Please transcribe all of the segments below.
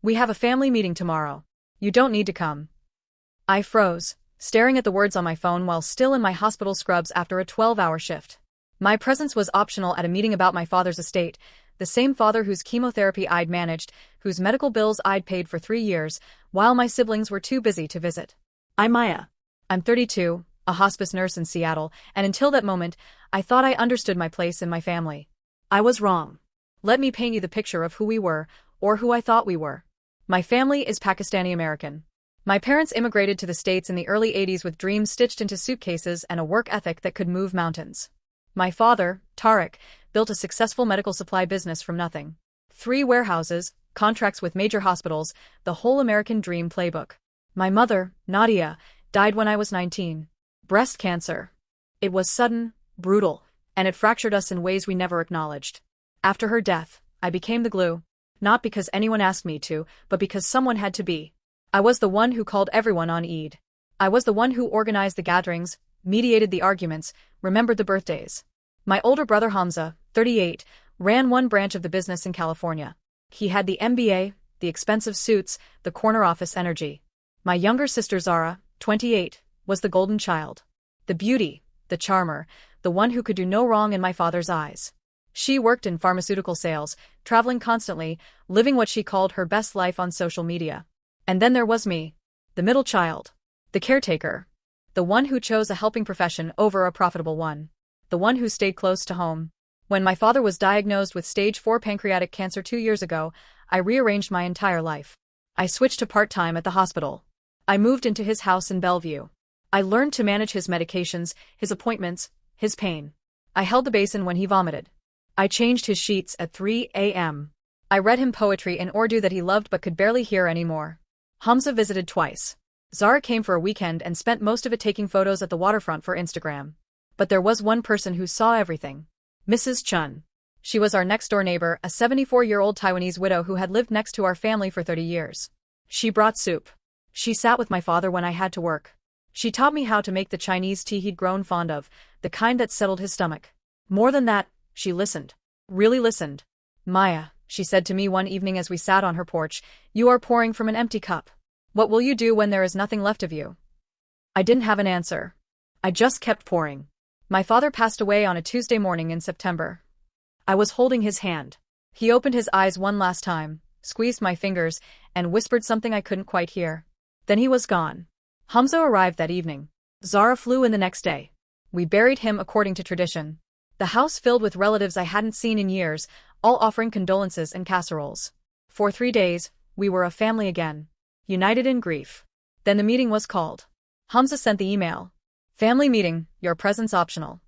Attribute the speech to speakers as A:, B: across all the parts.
A: We have a family meeting tomorrow. You don't need to come. I froze, staring at the words on my phone while still in my hospital scrubs after a 12-hour shift. My presence was optional at a meeting about my father's estate, the same father whose chemotherapy I'd managed, whose medical bills I'd paid for 3 years, while my siblings were too busy to visit. I'm Maya. I'm 32, a hospice nurse in Seattle, and until that moment, I thought I understood my place in my family. I was wrong. Let me paint you the picture of who we were, or who I thought we were. My family is Pakistani-American. My parents immigrated to the States in the early 80s with dreams stitched into suitcases and a work ethic that could move mountains. My father, Tariq, built a successful medical supply business from nothing. 3 warehouses, contracts with major hospitals, the whole American dream playbook. My mother, Nadia, died when I was 19. Breast cancer. It was sudden, brutal, and it fractured us in ways we never acknowledged. After her death, I became the glue. Not because anyone asked me to, but because someone had to be. I was the one who called everyone on Eid. I was the one who organized the gatherings, mediated the arguments, remembered the birthdays. My older brother Hamza, 38, ran one branch of the business in California. He had the MBA, the expensive suits, the corner office energy. My younger sister Zara, 28, was the golden child. The beauty, the charmer, the one who could do no wrong in my father's eyes. She worked in pharmaceutical sales, traveling constantly, living what she called her best life on social media. And then there was me, the middle child, the caretaker, the one who chose a helping profession over a profitable one, the one who stayed close to home. When my father was diagnosed with stage 4 pancreatic cancer 2 years ago, I rearranged my entire life. I switched to part-time at the hospital. I moved into his house in Bellevue. I learned to manage his medications, his appointments, his pain. I held the basin when he vomited. I changed his sheets at 3 a.m. I read him poetry in Urdu that he loved but could barely hear anymore. Hamza visited twice. Zara came for a weekend and spent most of it taking photos at the waterfront for Instagram. But there was one person who saw everything. Mrs. Chun. She was our next-door neighbor, a 74-year-old Taiwanese widow who had lived next to our family for 30 years. She brought soup. She sat with my father when I had to work. She taught me how to make the Chinese tea he'd grown fond of, the kind that settled his stomach. More than that, she listened. Really listened. Maya, she said to me one evening as we sat on her porch, you are pouring from an empty cup. What will you do when there is nothing left of you? I didn't have an answer. I just kept pouring. My father passed away on a Tuesday morning in September. I was holding his hand. He opened his eyes one last time, squeezed my fingers, and whispered something I couldn't quite hear. Then he was gone. Hamza arrived that evening. Zara flew in the next day. We buried him according to tradition. The house filled with relatives I hadn't seen in years, all offering condolences and casseroles. For 3 days, we were a family again, united in grief. Then the meeting was called. Hamza sent the email. Family meeting, your presence optional.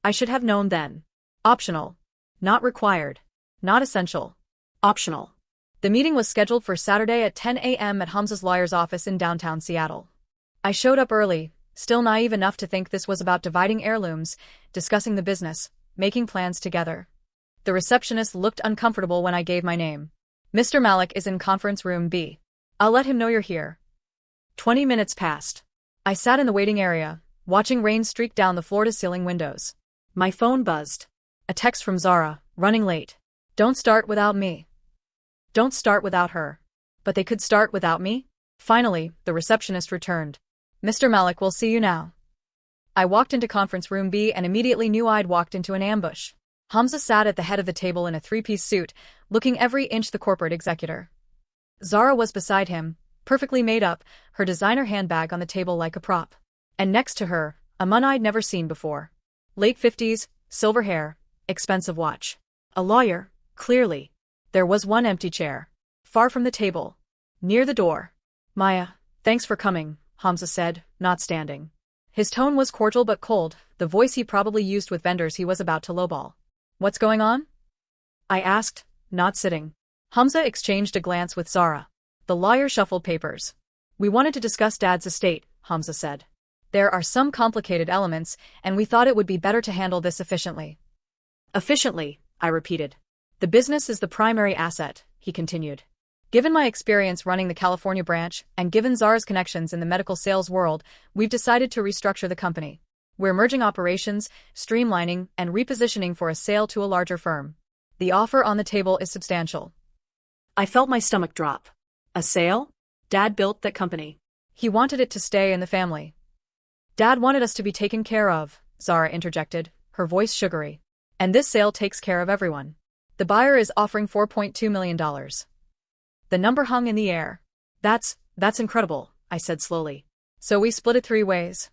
A: I should have known then. Optional. Not required. Not essential. Optional. The meeting was scheduled for Saturday at 10 a.m. at Hamza's lawyer's office in downtown Seattle. I showed up early, still naive enough to think this was about dividing heirlooms, discussing the business, making plans together. The receptionist looked uncomfortable when I gave my name. Mr. Malik is in conference room B. I'll let him know you're here. 20 minutes passed. I sat in the waiting area, watching rain streak down the floor-to-ceiling windows. My phone buzzed. A text from Zara, running late. Don't start without me. Don't start without her. But they could start without me? Finally, the receptionist returned. Mr. Malik will see you now. I walked into conference room B and immediately knew I'd walked into an ambush. Hamza sat at the head of the table in a 3-piece suit, looking every inch the corporate executor. Zara was beside him, perfectly made up, her designer handbag on the table like a prop. And next to her, a man I'd never seen before. Late 50s, silver hair, expensive watch. A lawyer, clearly. There was one empty chair. Far from the table. Near the door. Maya, thanks for coming, Hamza said, not standing. His tone was cordial but cold, the voice he probably used with vendors he was about to lowball. What's going on? I asked, not sitting. Hamza exchanged a glance with Zara. The lawyer shuffled papers. We wanted to discuss Dad's estate, Hamza said. There are some complicated elements, and we thought it would be better to handle this efficiently. Efficiently, I repeated. The business is the primary asset, he continued. Given my experience running the California branch, and given Zara's connections in the medical sales world, we've decided to restructure the company. We're merging operations, streamlining, and repositioning for a sale to a larger firm. The offer on the table is substantial. I felt my stomach drop.
B: A sale? Dad built that company.
A: He wanted it to stay in the family. Dad wanted us to be taken care of, Zara interjected, her voice sugary. And this sale takes care of everyone. The buyer is offering $4.2 million. The number hung in the air. That's incredible, I said slowly. So we split it 3 ways.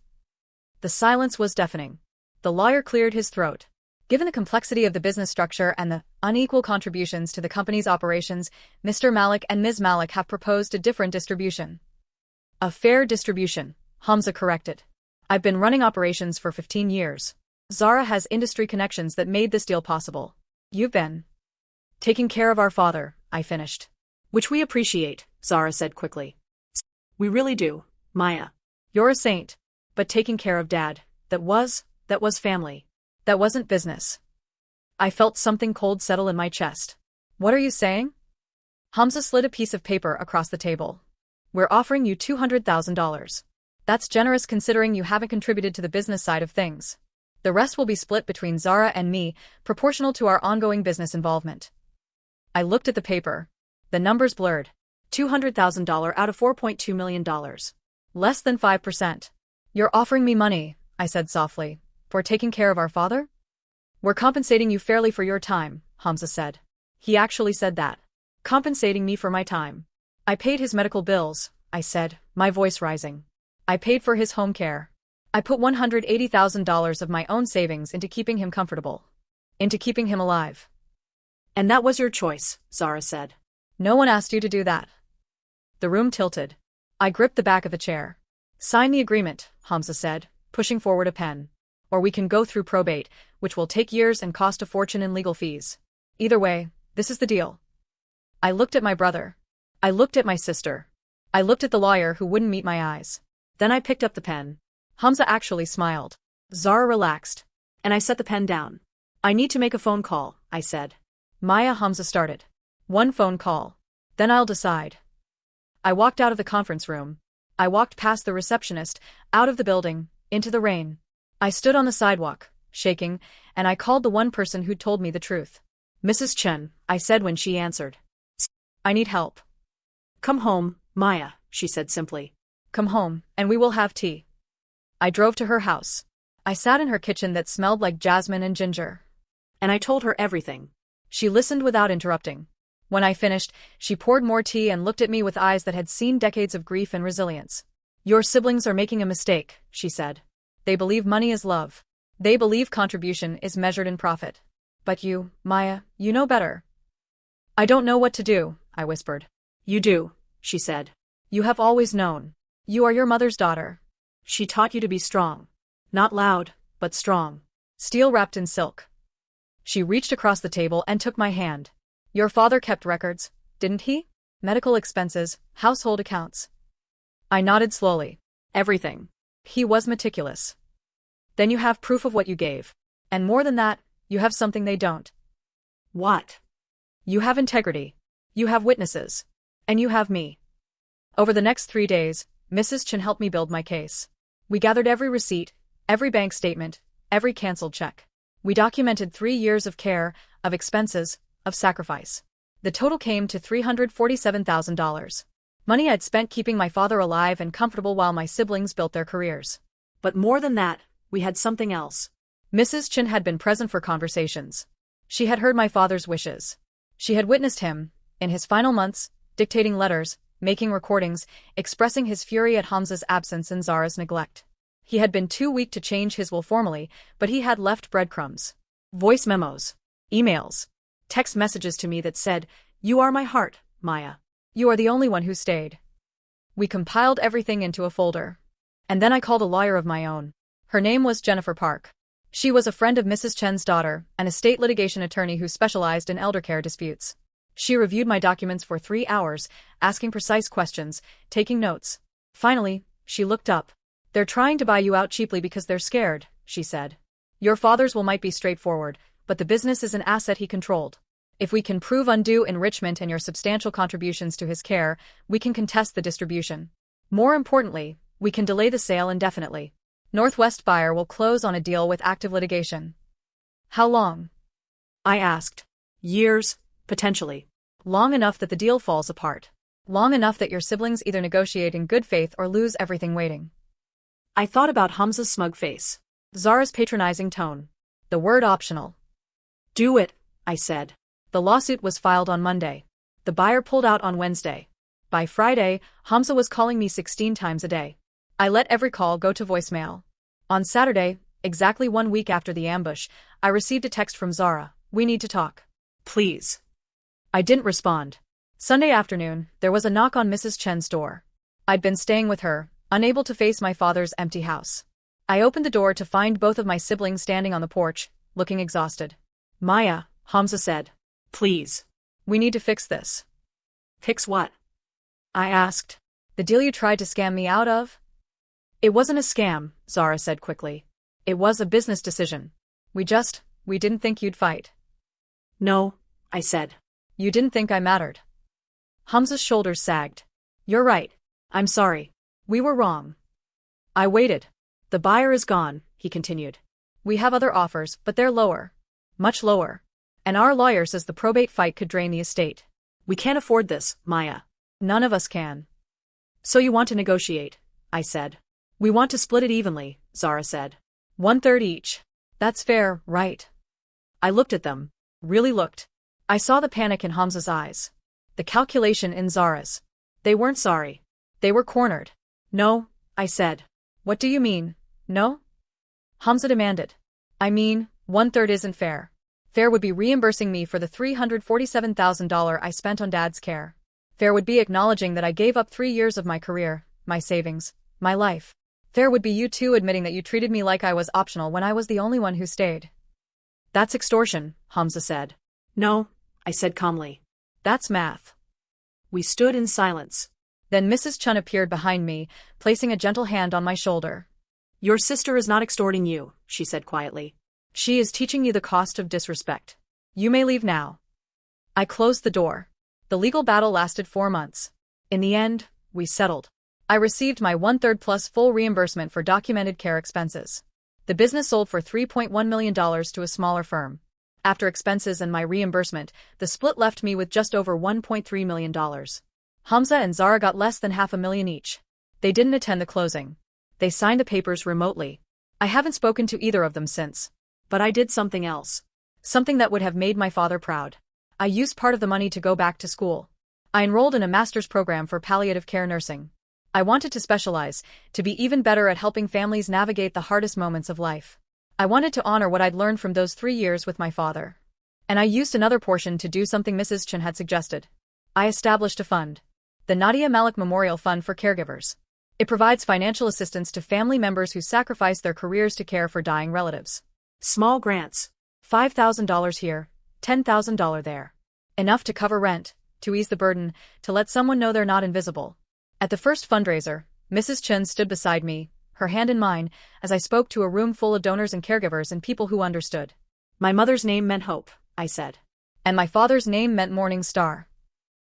A: The silence was deafening. The lawyer cleared his throat. Given the complexity of the business structure and the unequal contributions to the company's operations, Mr. Malik and Ms. Malik have proposed a different distribution. A fair distribution, Hamza corrected. I've been running operations for 15 years. Zara has industry connections that made this deal possible. You've been taking care of our father, I finished.
B: Which we appreciate, Zara said quickly. We really do, Maya.
A: You're a saint. But taking care of Dad, that was family. That wasn't business. I felt something cold settle in my chest. What are you saying? Hamza slid a piece of paper across the table. We're offering you $200,000. That's generous considering you haven't contributed to the business side of things. The rest will be split between Zara and me, proportional to our ongoing business involvement. I looked at the paper. The numbers blurred. $200,000 out of $4.2 million. Less than 5%. You're offering me money, I said softly, for taking care of our father? We're compensating you fairly for your time, Hamza said. He actually said that. Compensating me for my time. I paid his medical bills, I said, my voice rising. I paid for his home care. I put $180,000 of my own savings into keeping him comfortable. Into keeping him alive.
B: And that was your choice, Zara said.
A: No one asked you to do that. The room tilted. I gripped the back of the chair. Sign the agreement, Hamza said, pushing forward a pen. Or we can go through probate, which will take years and cost a fortune in legal fees. Either way, this is the deal. I looked at my brother. I looked at my sister. I looked at the lawyer who wouldn't meet my eyes. Then I picked up the pen. Hamza actually smiled. Zara relaxed. And I set the pen down. I need to make a phone call, I said. Maya, Hamza started. One phone call. Then I'll decide. I walked out of the conference room. I walked past the receptionist, out of the building, into the rain. I stood on the sidewalk, shaking, and I called the one person who'd told me the truth. Mrs. Chen, I said when she answered. I need help.
B: Come home, Maya, she said simply.
A: Come home, and we will have tea. I drove to her house. I sat in her kitchen that smelled like jasmine and ginger.
B: And I told her everything.
A: She listened without interrupting. When I finished, she poured more tea and looked at me with eyes that had seen decades of grief and resilience. Your siblings are making a mistake, she said. They believe money is love. They believe contribution is measured in profit. But you, Maya, you know better. I don't know what to do, I whispered.
B: You do, she said.
A: You have always known. You are your mother's daughter.
B: She taught you to be strong. Not loud, but strong.
A: Steel wrapped in silk. She reached across the table and took my hand. Your father kept records, didn't he? Medical expenses, household accounts. I nodded slowly. Everything. He was meticulous. Then you have proof of what you gave. And more than that, you have something they don't.
B: What?
A: You have integrity. You have witnesses. And you have me. Over the next 3 days, Mrs. Chen helped me build my case. We gathered every receipt, every bank statement, every canceled check. We documented 3 years of care, of expenses, of sacrifice. The total came to $347,000. Money I'd spent keeping my father alive and comfortable while my siblings built their careers.
B: But more than that, we had something else.
A: Mrs. Chen had been present for conversations. She had heard my father's wishes. She had witnessed him, in his final months, dictating letters, making recordings, expressing his fury at Hamza's absence and Zara's neglect. He had been too weak to change his will formally, but he had left breadcrumbs. Voice memos. Emails. Text messages to me that said, "You are my heart, Maya. You are the only one who stayed." We compiled everything into a folder. And then I called a lawyer of my own. Her name was Jennifer Park. She was a friend of Mrs. Chen's daughter, an estate litigation attorney who specialized in eldercare disputes. She reviewed my documents for 3 hours, asking precise questions, taking notes. Finally, she looked up. "They're trying to buy you out cheaply because they're scared," she said. "Your father's will might be straightforward, but the business is an asset he controlled. If we can prove undue enrichment and your substantial contributions to his care, we can contest the distribution. More importantly, we can delay the sale indefinitely. Northwest buyer will close on a deal with active litigation." "How long?" I asked.
B: "Years, potentially."
A: "Long enough that the deal falls apart." Long enough that your siblings either negotiate in good faith or lose everything waiting.
B: I thought about Hamza's smug face.
A: Zara's patronizing tone. The word optional.
B: Do it, I said.
A: The lawsuit was filed on Monday. The buyer pulled out on Wednesday. By Friday, Hamza was calling me 16 times a day. I let every call go to voicemail. On Saturday, exactly 1 week after the ambush, I received a text from Zara. We need to talk.
B: Please.
A: I didn't respond. Sunday afternoon, there was a knock on Mrs. Chen's door. I'd been staying with her, unable to face my father's empty house. I opened the door to find both of my siblings standing on the porch, looking exhausted.
B: Maya, Hamza said. Please.
A: We need to fix this.
B: Fix what?
A: I asked. The deal you tried to scam me out of? It wasn't a scam, Zara said quickly. It was a business decision. We didn't think you'd fight.
B: No, I said.
A: You didn't think I mattered. Hamza's shoulders sagged. You're right. I'm sorry. We were wrong. I waited. The buyer is gone, he continued. We have other offers, but they're lower. Much lower. And our lawyer says the probate fight could drain the estate.
B: We can't afford this, Maya.
A: None of us can.
B: So you want to negotiate, I said. We want to split it evenly, Zara said.
A: 1/3 each. That's fair, right? I looked at them. Really looked. I saw the panic in Hamza's eyes. The calculation in Zara's. They weren't sorry. They were cornered. No, I said. What do you mean, no? Hamza demanded. I mean, 1/3 isn't fair. Fair would be reimbursing me for the $347,000 I spent on Dad's care. Fair would be acknowledging that I gave up 3 years of my career, my savings, my life. Fair would be you two admitting that you treated me like I was optional when I was the only one who stayed. That's extortion, Hamza said.
B: No, I said calmly.
A: That's math.
B: We stood in silence.
A: Then Mrs. Chun appeared behind me, placing a gentle hand on my shoulder.
B: Your sister is not extorting you, she said quietly.
A: She is teaching you the cost of disrespect. You may leave now. I closed the door. The legal battle lasted 4 months. In the end, we settled. I received my 1/3 plus full reimbursement for documented care expenses. The business sold for $3.1 million to a smaller firm. After expenses and my reimbursement, the split left me with just over $1.3 million. Hamza and Zara got less than $500,000 each. They didn't attend the closing. They signed the papers remotely. I haven't spoken to either of them since. But I did something else. Something that would have made my father proud. I used part of the money to go back to school. I enrolled in a master's program for palliative care nursing. I wanted to specialize, to be even better at helping families navigate the hardest moments of life. I wanted to honor what I'd learned from those 3 years with my father. And I used another portion to do something Mrs. Chen had suggested. I established a fund. The Nadia Malik Memorial Fund for Caregivers. It provides financial assistance to family members who sacrifice their careers to care for dying relatives.
B: Small grants.
A: $5,000 here, $10,000 there. Enough to cover rent, to ease the burden, to let someone know they're not invisible. At the first fundraiser, Mrs. Chen stood beside me, her hand in mine, as I spoke to a room full of donors and caregivers and people who understood.
B: My mother's name meant hope, I said.
A: And my father's name meant morning star.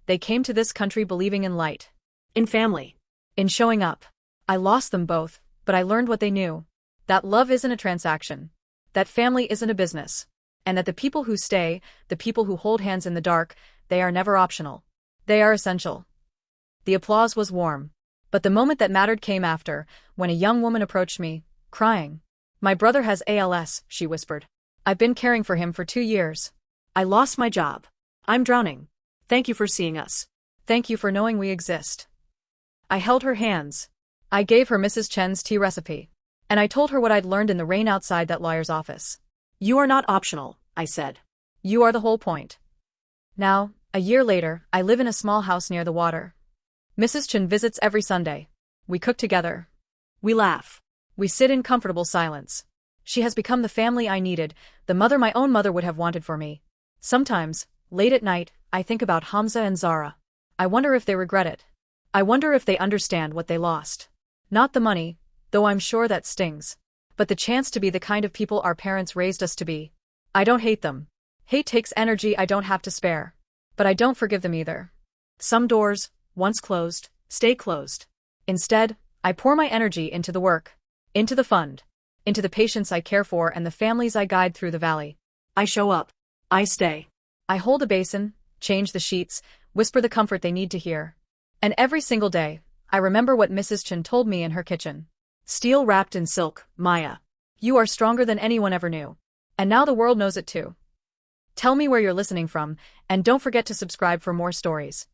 A: They came to this country believing in light.
B: In family.
A: In showing up. I lost them both, but I learned what they knew. That love isn't a transaction. That family isn't a business. And that the people who stay, the people who hold hands in the dark, they are never optional. They are essential. The applause was warm. But the moment that mattered came after, when a young woman approached me, crying. My brother has ALS, she whispered. I've been caring for him for 2 years.
B: I lost my job. I'm drowning. Thank you for seeing us.
A: Thank you for knowing we exist. I held her hands. I gave her Mrs. Chen's tea recipe. And I told her what I'd learned in the rain outside that lawyer's office.
B: You are not optional, I said.
A: You are the whole point. Now, a year later, I live in a small house near the water. Mrs. Chen visits every Sunday. We cook together.
B: We laugh.
A: We sit in comfortable silence. She has become the family I needed, the mother my own mother would have wanted for me. Sometimes, late at night, I think about Hamza and Zara. I wonder if they regret it. I wonder if they understand what they lost. Not the money, though I'm sure that stings. But the chance to be the kind of people our parents raised us to be. I don't hate them. Hate takes energy I don't have to spare. But I don't forgive them either. Some doors, once closed, stay closed. Instead, I pour my energy into the work, into the fund, into the patients I care for and the families I guide through the valley.
B: I show up. I stay.
A: I hold a basin, change the sheets, whisper the comfort they need to hear. And every single day, I remember what Mrs. Chen told me in her kitchen.
B: Steel wrapped in silk, Maya.
A: You are stronger than anyone ever knew. And now the world knows it too. Tell me where you're listening from, and don't forget to subscribe for more stories.